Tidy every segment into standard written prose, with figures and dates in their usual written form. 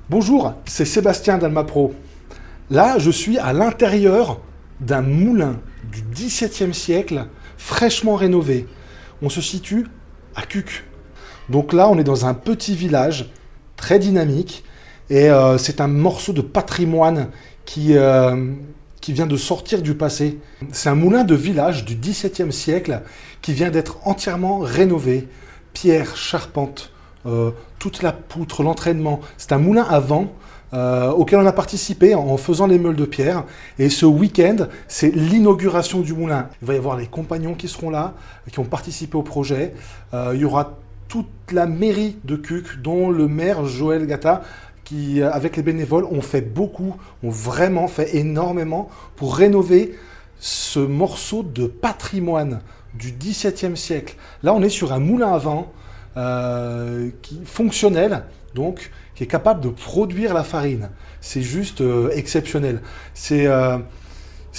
Bonjour, c'est Sébastien d'Almapro. Là, je suis à l'intérieur d'un moulin du XVIIe siècle, fraîchement rénové. On se situe à Cuques. Donc là, on est dans un petit village très dynamique et c'est un morceau de patrimoine qui vient de sortir du passé. C'est un moulin de village du XVIIe siècle qui vient d'être entièrement rénové. Pierre, charpente, toute la poutre, l'entraînement. C'est un moulin à vent auquel on a participé en faisant les meules de pierre. Et ce week-end, c'est l'inauguration du moulin. Il va y avoir les compagnons qui seront là, qui ont participé au projet. Il y aura toute la mairie de Cuques, dont le maire Joël Gatta, qui, avec les bénévoles, ont vraiment fait énormément pour rénover ce morceau de patrimoine du XVIIe siècle. Là, on est sur un moulin à vent fonctionnel, donc qui est capable de produire la farine. C'est juste exceptionnel. C'est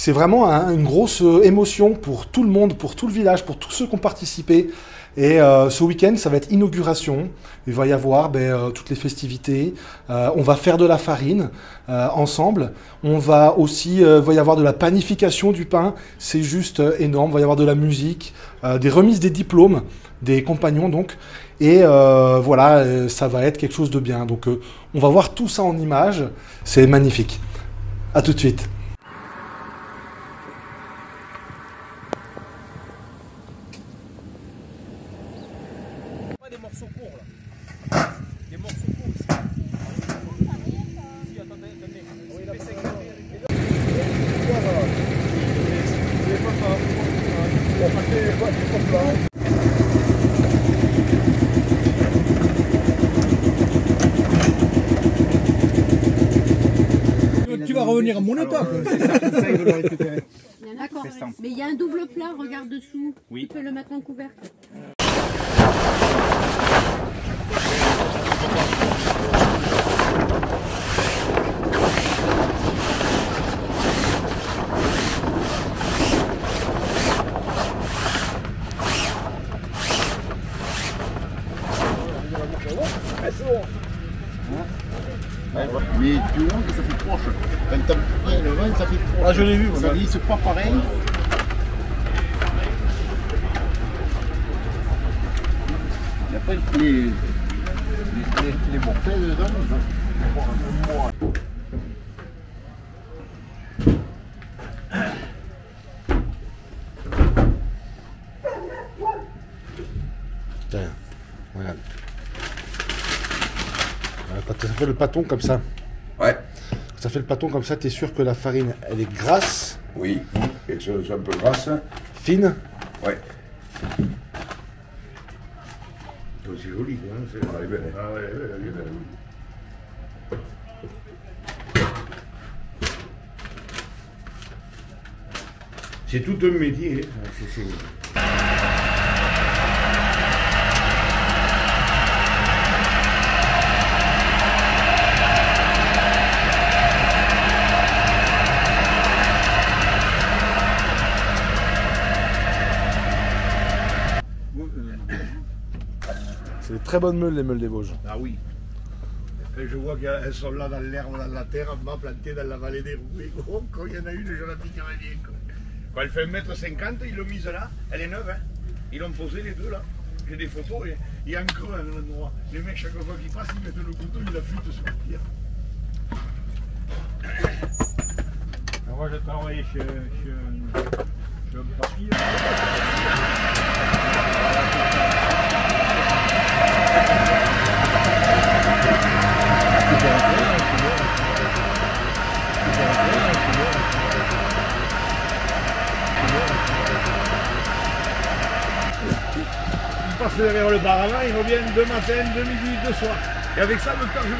vraiment une grosse émotion pour tout le monde, pour tout le village, pour tous ceux qui ont participé. Et ce week-end, ça va être inauguration. Il va y avoir toutes les festivités. On va faire de la farine ensemble. On va aussi, va y avoir de la panification du pain. C'est juste énorme. Il va y avoir de la musique, des remises des diplômes des compagnons donc. Et voilà, ça va être quelque chose de bien. Donc on va voir tout ça en images. C'est magnifique. À tout de suite. Des morceaux courts là. Des morceaux courts. Si, attendez. Oui, là, tu vas revenir à mon état. D'accord, mais il y a un double plat, regarde dessous. Oui. Tu peux le mettre en couvercle. Mais tu vois que ça fait proche. Quand tu as le vin, ça fait proche. Ah, je l'ai vu. Ça glisse pas pareil. Il n'y a pas les mortels dedans. Tiens, regarde. Quand ça fait le pâton comme ça, Ouais. quand ça fait le pâton comme ça, t'es sûr que la farine, elle est grasse, Oui. Et c'est un peu grasse. fine. Ouais. C'est aussi joli. Hein, Elle est belle. Ah ouais, elle est belle. C'est tout un métier. Hein. C'est des très bonnes meules, les meules des Vosges. Ah oui. Et je vois qu'elles sont là dans l'herbe, dans la terre, plantées dans la vallée des Rouets. Oh, quand il y en a une, je la piquerai bien. Quand elle fait 1,50 m, ils l'ont mise là. Elle est neuve, hein. Ils l'ont posée les deux là. J'ai des photos et il y a un creux à l'endroit. Les mecs, chaque fois qu'ils passent, ils mettent le couteau, ils l'affûtent sur le pied. Moi, je travaillais chez un papier. Ils passent derrière le bar avant, ils reviennent de matin, de midi, de soir. Et avec ça, le temps, je vais...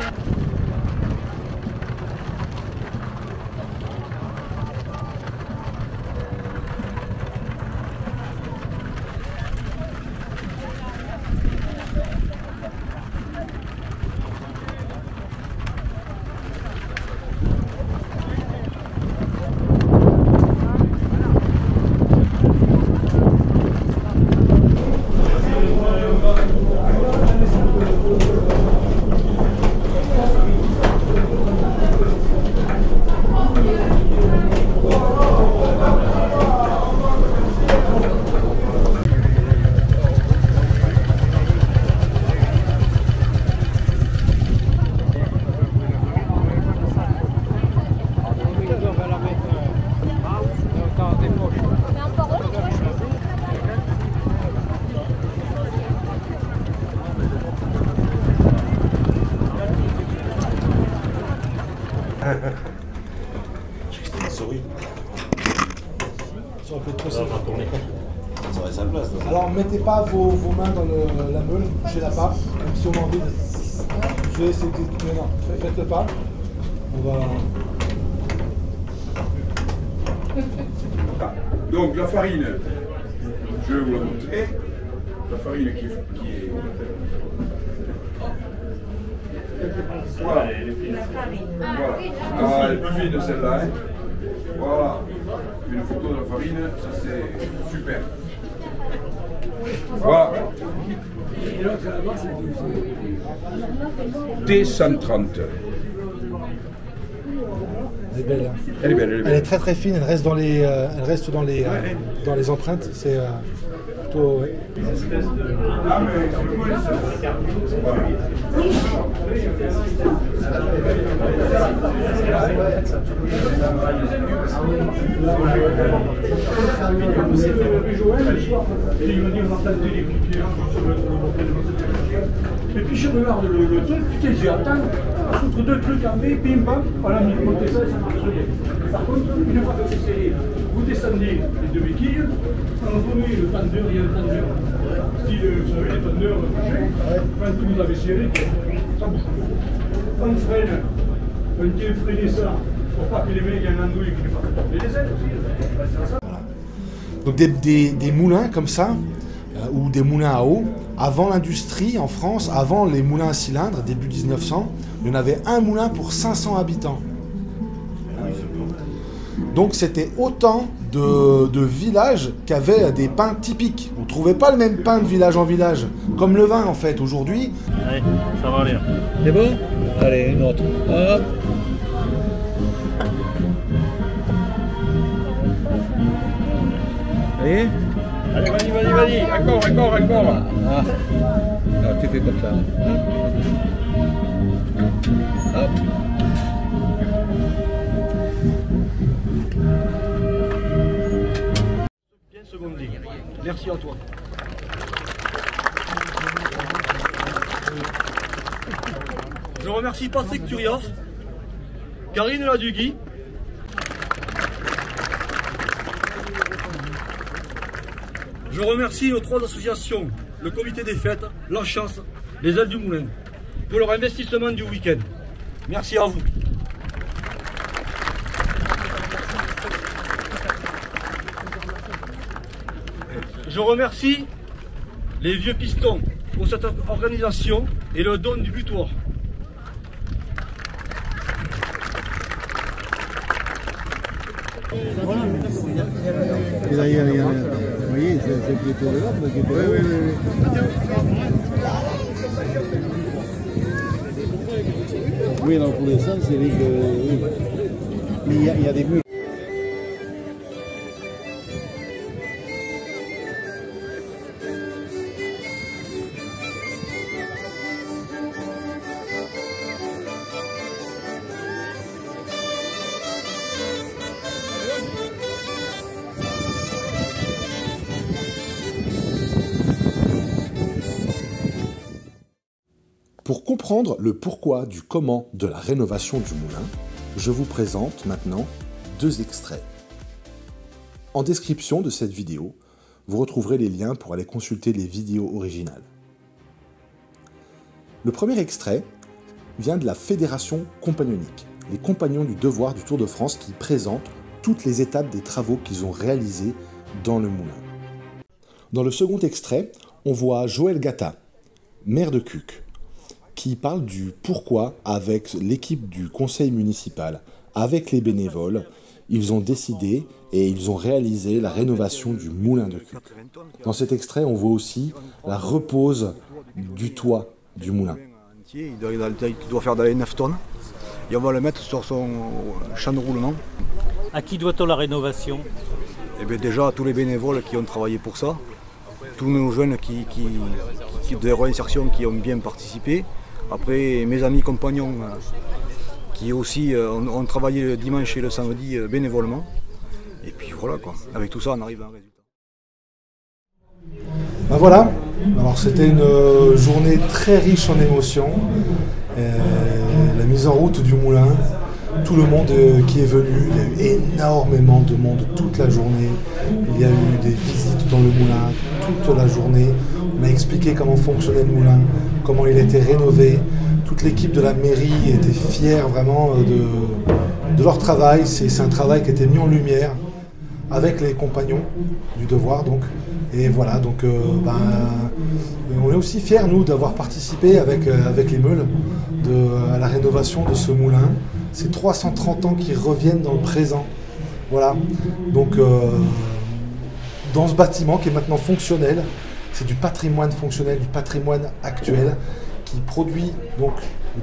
C'était une souris. Ça aurait pu être possible. Ça va tourner. Ça aurait sa place. Donc. Alors mettez pas vos mains dans la meule, bougez-la pas, même si on a envie de... Mais non, faites-le pas. On va... Donc la farine, je vais vous la montrer. La farine qui est... Voilà. Voilà. Ah, elle est plus fine celle-là. Hein. Voilà. Une photo de la farine, ça c'est super. Voilà. T130. Elle est belle. Hein. Elle est belle, elle est Elle belle. est très très fine, elle reste dans les, dans les empreintes. C'est plutôt... Ouais. Ah, mais... Voilà. Et puis je regarde le truc, putain j'ai atteint à foutre deux trucs en V, bim bam, voilà, mais montez ça et ça marche bien. Par contre, une fois que c'est serré, vous descendez les deux béquilles, on remet le tendeur, il y a le tendeur. Style, vous savez, les tendeurs couchés, quand vous avez serré, ça bouge plus. On freine, on tient freiner ça, pour pas que les mecs aient un andouille qui lui fassent tomber les ailes aussi. Voilà. Donc des moulins comme ça, ou des moulins à eau, avant l'industrie en France, avant les moulins à cylindres, début 1900, il y en avait un moulin pour 500 habitants. Donc c'était autant de villages qu'avaient des pains typiques. On ne trouvait pas le même pain de village en village, comme le vin en fait aujourd'hui. Allez, ça va aller. C'est bon? Allez, une autre. Hop. Allez. Allez, vas-y. Encore. Ah. Alors, tu fais comme ça. Hop. Bien secondé. Merci à toi. Je remercie Patrick Turios, Karine Ladugui, je remercie nos trois associations, le comité des fêtes, La Chance, les Ailes du Moulin, pour leur investissement du week-end. Merci à vous. Je remercie les Vieux Pistons pour cette organisation et le don du butoir. Et là, vous voyez, c'est plutôt de l'ordre qui est oui, dans tous les sens, c'est vrai que... Oui. Mais il y a des murs. Pour comprendre le pourquoi du comment de la rénovation du moulin, je vous présente maintenant 2 extraits. En description de cette vidéo, vous retrouverez les liens pour aller consulter les vidéos originales. Le premier extrait vient de la Fédération compagnonique, les compagnons du devoir du Tour de France qui présentent toutes les étapes des travaux qu'ils ont réalisés dans le moulin. Dans le second extrait, on voit Joël Gatta, maire de Cuques, qui parle du pourquoi, avec l'équipe du conseil municipal, avec les bénévoles, ils ont décidé et ils ont réalisé la rénovation du moulin de Cuques. Dans cet extrait, on voit aussi la repose du toit du moulin. Il doit faire dans les 9 tonnes et on va le mettre sur son champ de roulement. À qui doit-on la rénovation? Et bien déjà à tous les bénévoles qui ont travaillé pour ça, tous nos jeunes de réinsertion qui ont bien participé. Après mes amis compagnons qui aussi ont travaillé le dimanche et le samedi bénévolement. Et puis voilà quoi, avec tout ça on arrive à un résultat. Ben voilà, alors c'était une journée très riche en émotions. La mise en route du moulin, tout le monde qui est venu. Il y a eu énormément de monde toute la journée. Il y a eu des visites dans le moulin toute la journée. On a expliqué comment fonctionnait le moulin, comment il a été rénové. Toute l'équipe de la mairie était fière vraiment de leur travail. C'est un travail qui a été mis en lumière avec les compagnons du devoir donc. Et voilà, donc on est aussi fiers nous d'avoir participé avec les Meules à la rénovation de ce moulin. C'est 330 ans qui reviennent dans le présent. Voilà, donc dans ce bâtiment qui est maintenant fonctionnel, c'est du patrimoine fonctionnel, du patrimoine actuel qui produit donc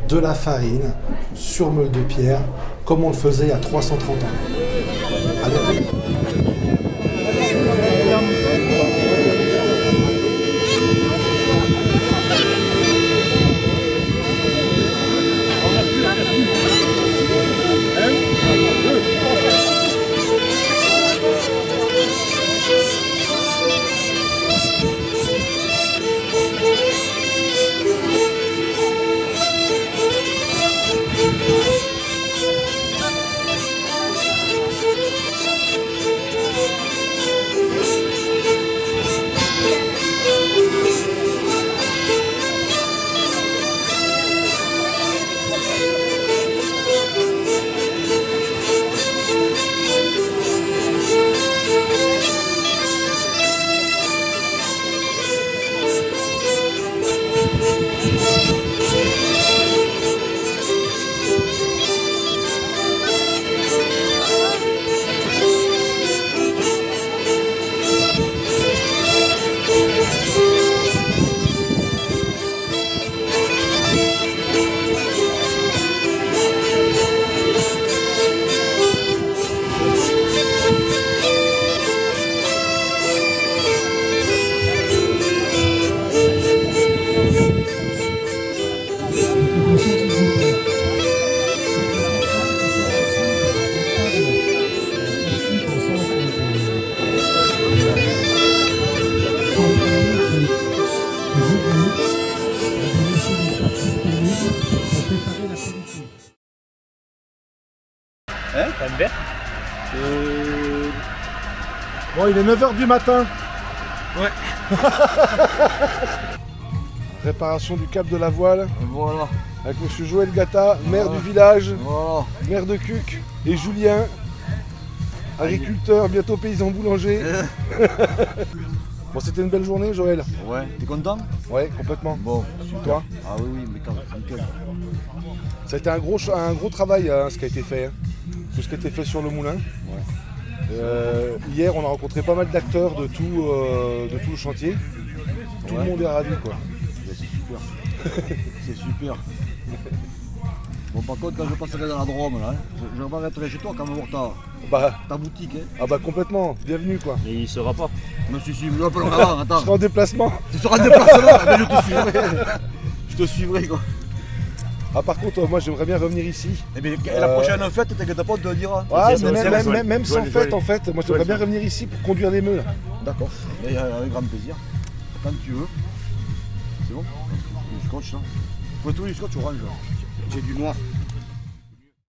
de la farine sur meule de pierre comme on le faisait il y a 330 ans. À bientôt. Bon, il est 9h du matin. Ouais. Réparation du cap de la voile. Voilà. Avec monsieur Joël Gata, maire du village, Voilà. maire de Cuc, et Julien, agriculteur, bientôt paysan boulanger. Bon, c'était une belle journée, Joël. Ouais. T'es content? Ouais, complètement. Bon, super. Toi? Ah oui, mais quand même, nickel. Ça a été un gros travail, hein, ce qui a été fait. Hein. Tout ce qui a été fait sur le moulin. Ouais. Hier, on a rencontré pas mal d'acteurs de tout le chantier. Tout le monde est ravi, quoi. C'est super. C'est super. Bon, par contre, quand je passerai dans la Drôme, là, je m'arrêterai chez toi quand on va voir ta boutique. Hein. Ah bah complètement, bienvenue quoi. Mais il sera pas. Non, si, me appelle avant, attends. Je serai en déplacement. Tu seras en déplacement, mais je te suivrai. Je te suivrai, quoi. Ah par contre, moi j'aimerais bien revenir ici. Eh bien, la prochaine fête, t'inquiète pas, on te le dira. Ouais, même sans fête en fait, moi j'aimerais bien revenir ici pour conduire les meules. D'accord, avec grand plaisir. Quand tu veux. C'est bon? Du scotch là. Pour tout du scotch orange. J'ai du noir.